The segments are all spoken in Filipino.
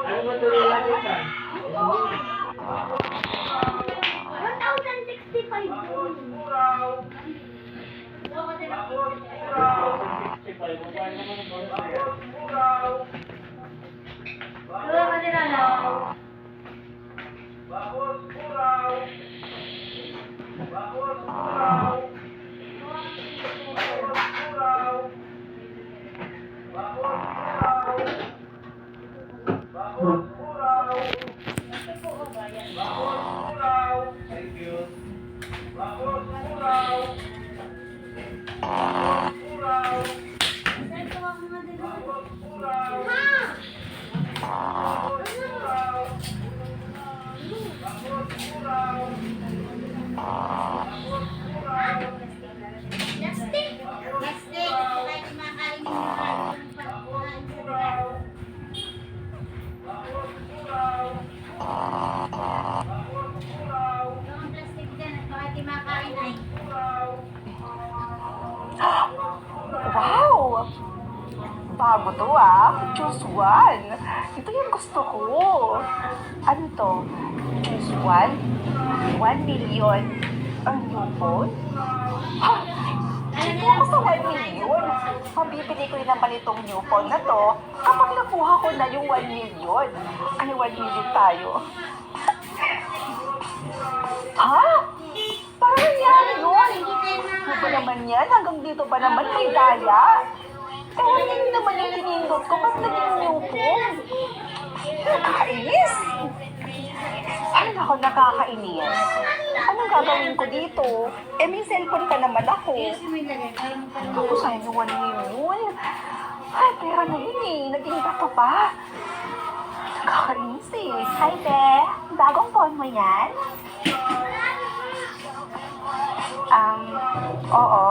Ano ba tuloy lang ito? 1,065. Thank you. Wow! Bago to ah. Choose one. Ito yung gusto ko. Ano to? Choose one? 1 million ang new phone? Ha? Dito ako sa 1 million. Pabibili ko rin naman itong new phone na to kapag nakuha ko na yung 1 million. Ano 1 million tayo? Ha? Parang nangyari yun. Ano ba naman yan? Hanggang dito ba naman may daya? Eh, hindi naman yung tinindot ko. Ba't naging new phone? Nakakainis. Ay, ako nakakainis. Anong gagawin ko dito? Eh, may cellphone pa naman ako. Ako sa'yo yung 1 million. Ay, pera na yun eh. Naging bato pa. Nakakainis eh. Hi, Be. Bagong phone mo yan? Oo.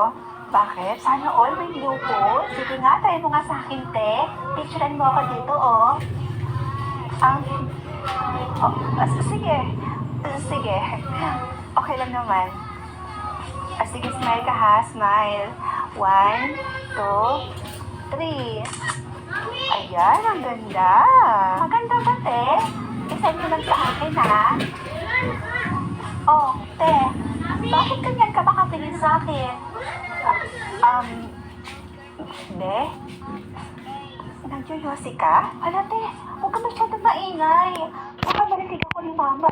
Bakit? Sana all may new phone. Sige nga, try mo nga sa akin, te. Picturean mo ako dito, oh. Sige. Sige. Okay lang naman. Sige, smile ka ha. Smile. 1, 2, 3. Ayan, ang ganda. Maganda ba, te? I-send mo lang sa akin, ha? Oh, te. Bakit ganyan ka makatingin sa akin? Hindi. Nagyoyosi ka? Hala, te. Huwag ka masyadong maingay. Baka marinig ako ni mama.